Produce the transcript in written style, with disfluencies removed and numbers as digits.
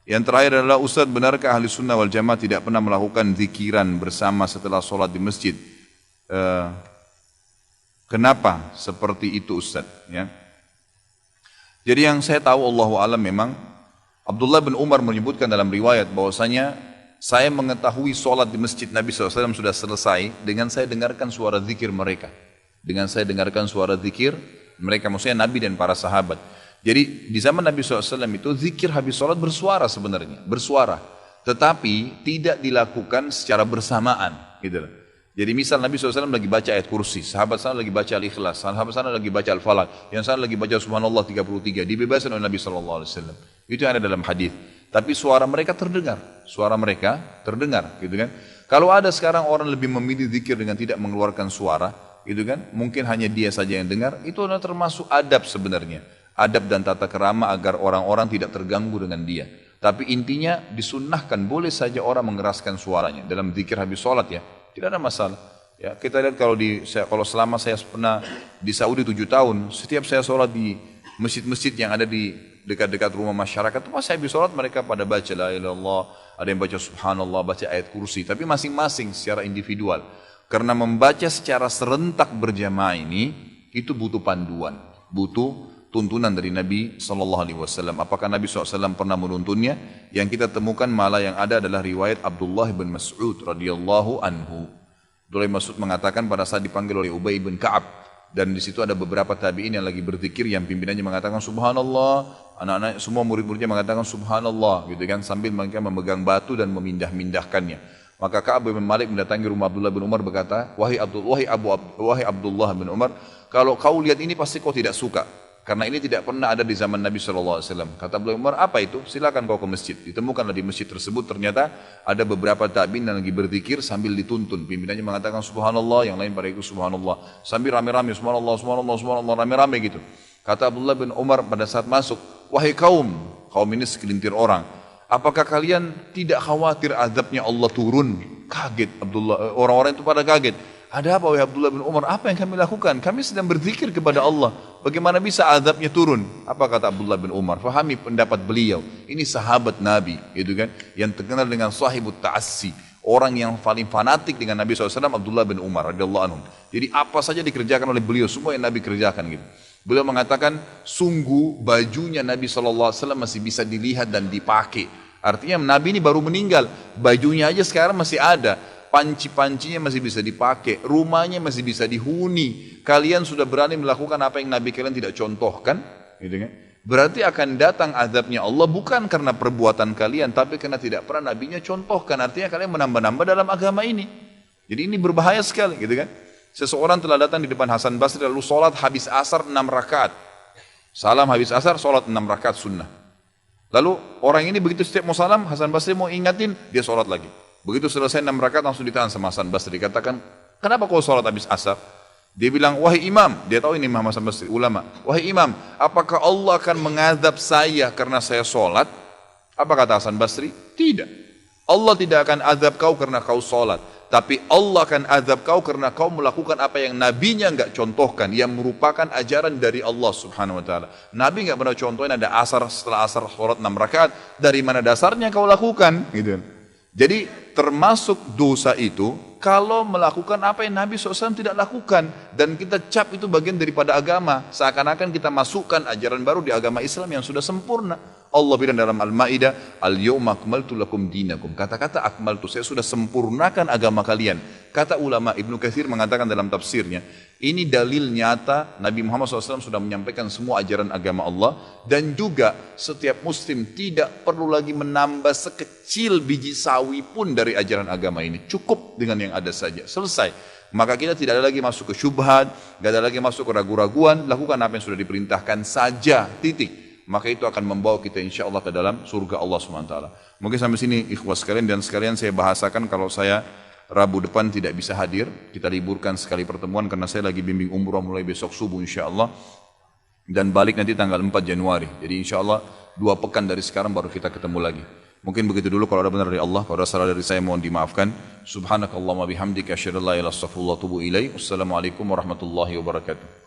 Yang terakhir adalah, Ustaz, benarkah ahli sunnah wal jamaah tidak pernah melakukan zikiran bersama setelah sholat di masjid? Kenapa seperti itu, Ustaz? Ya. Jadi yang saya tahu, Allahu a'lam, memang Abdullah bin Umar menyebutkan dalam riwayat bahwasanya saya mengetahui sholat di masjid Nabi SAW sudah selesai dengan saya dengarkan suara zikir mereka. Dengan saya dengarkan suara zikir mereka, maksudnya Nabi dan para sahabat. Jadi di zaman Nabi SAW itu zikir habis sholat bersuara sebenarnya, bersuara. Tetapi tidak dilakukan secara bersamaan. Gitu loh. Jadi misal Nabi SAW lagi baca ayat kursi, sahabat sana lagi baca Al-Ikhlas, sahabat sana lagi baca Al-Falaq, yang sana lagi baca Subhanallah 33, dibebaskan oleh Nabi SAW. Itu yang ada dalam hadis. Tapi suara mereka terdengar, gitu kan. Kalau ada sekarang orang lebih memilih zikir dengan tidak mengeluarkan suara, gitu kan, mungkin hanya dia saja yang dengar, itu adalah termasuk adab sebenarnya. Adab dan tata kerama agar orang-orang tidak terganggu dengan dia. Tapi intinya disunnahkan, boleh saja orang mengeraskan suaranya dalam zikir habis sholat ya, tidak ada masalah. Ya, kita lihat kalau selama saya pernah di Saudi 7 tahun, setiap saya sholat di masjid-masjid yang ada di dekat-dekat rumah masyarakat, pas saya habis sholat mereka pada baca la ilaha illallah, ada yang baca subhanallah, baca ayat kursi, tapi masing-masing secara individual. Karena membaca secara serentak berjamaah ini, itu butuh panduan, butuh tuntunan dari Nabi SAW. Apakah Nabi SAW pernah menuntunnya? Yang kita temukan malah yang ada adalah riwayat Abdullah bin Mas'ud radhiyallahu anhu. Abdullah bin Mas'ud mengatakan pada saat dipanggil oleh Ubay bin Ka'ab, dan di situ ada beberapa tabi'in yang lagi berzikir, yang pimpinannya mengatakan subhanallah, anak-anak semua murid-muridnya mengatakan subhanallah, gitu kan, sambil mereka memegang batu dan memindah-mindahkannya. Maka Ka'ab bin Malik mendatangi rumah Abdullah bin Umar berkata, wahai Abdullah bin Umar, kalau kau lihat ini pasti kau tidak suka. Karena ini tidak pernah ada di zaman Nabi SAW. Kata Abdullah bin Umar, apa itu? Silakan kau ke masjid. Ditemukanlah di masjid tersebut, ternyata ada beberapa tabi'in yang lagi berzikir sambil dituntun. Pimpinannya mengatakan subhanallah, yang lain pada itu subhanallah. Sambil rame-rame subhanallah, subhanallah, subhanallah, rame-rame gitu. Kata Abdullah bin Umar pada saat masuk, wahai kaum ini segelintir orang, apakah kalian tidak khawatir azabnya Allah turun? Kaget Abdullah, orang-orang itu pada kaget. Ada apa wahai Abdullah bin Umar? Apa yang kami lakukan? Kami sedang berzikir kepada Allah. Bagaimana bisa azabnya turun? Apa kata Abdullah bin Umar? Fahami pendapat beliau. Ini sahabat Nabi, gitu kan? Yang terkenal dengan sahibut ta'assi. Orang yang paling fanatik dengan Nabi SAW, Abdullah bin Umar radhiyallahu anhu. Jadi apa saja dikerjakan oleh beliau, semua yang Nabi kerjakan gitu. Beliau mengatakan, sungguh bajunya Nabi SAW masih bisa dilihat dan dipakai. Artinya Nabi ini baru meninggal, bajunya aja sekarang masih ada. Panci-pancinya masih bisa dipakai, rumahnya masih bisa dihuni. Kalian sudah berani melakukan apa yang Nabi kalian tidak contohkan, gitu kan? Berarti akan datang azabnya Allah bukan karena perbuatan kalian, tapi karena tidak pernah Nabinya contohkan. Artinya kalian menambah-nambah dalam agama ini. Jadi ini berbahaya sekali, gitu kan? Seseorang telah datang di depan Hasan Basri lalu sholat habis asar 6 rakaat. Salam habis asar, sholat 6 rakaat sunnah. Lalu orang ini begitu setiap mau salam, Hasan Basri mau ingatin, dia sholat lagi. Begitu selesai 6 rakaat langsung ditahan sama Hasan Basri. Katakan, kenapa kau sholat habis asar? Dia bilang, wahai imam, dia tahu ini Imam Hasan Basri, ulama. Wahai imam, apakah Allah akan mengadab saya karena saya sholat? Apa kata Hasan Basri? Tidak. Allah tidak akan azab kau karena kau sholat. Tapi Allah akan azab kau karena kau melakukan apa yang nabinya enggak contohkan, yang merupakan ajaran dari Allah subhanahu wa ta'ala. Nabi enggak pernah contohin ada asar, setelah asar sholat 6 rakaat. Dari mana dasarnya kau lakukan? Gitu. Jadi termasuk dosa itu kalau melakukan apa yang Nabi SAW tidak lakukan. Dan kita cap itu bagian daripada agama. Seakan-akan kita masukkan ajaran baru di agama Islam yang sudah sempurna. Allah bilang dalam Al-Ma'idah, Al-yawma akmaltu lakum dinakum. Kata-kata akmaltu, saya sudah sempurnakan agama kalian. Kata ulama, Ibnu Katsir mengatakan dalam tafsirnya, ini dalil nyata Nabi Muhammad SAW sudah menyampaikan semua ajaran agama Allah. Dan juga setiap muslim tidak perlu lagi menambah sekecil biji sawi pun dari ajaran agama ini. Cukup dengan yang ada saja, selesai. Maka kita tidak ada lagi masuk ke syubhat, tidak ada lagi masuk ke ragu-raguan. Lakukan apa yang sudah diperintahkan saja, titik. Maka itu akan membawa kita insya Allah ke dalam surga Allah SWT. Mungkin sampai sini ikhwas sekalian, dan sekalian saya bahasakan kalau saya Rabu depan tidak bisa hadir, kita liburkan sekali pertemuan karena saya lagi bimbing umrah mulai besok subuh insya Allah, dan balik nanti tanggal 4 Januari. Jadi insya Allah 2 pekan dari sekarang baru kita ketemu lagi. Mungkin begitu dulu, kalau ada benar dari Allah, kalau ada salah dari saya mohon dimaafkan. Subhanakallahumma bihamdika asyhadu an la ilaha illa anta astaghfiruka wa atubu ilaik. Wassalamualaikum warahmatullahi wabarakatuh.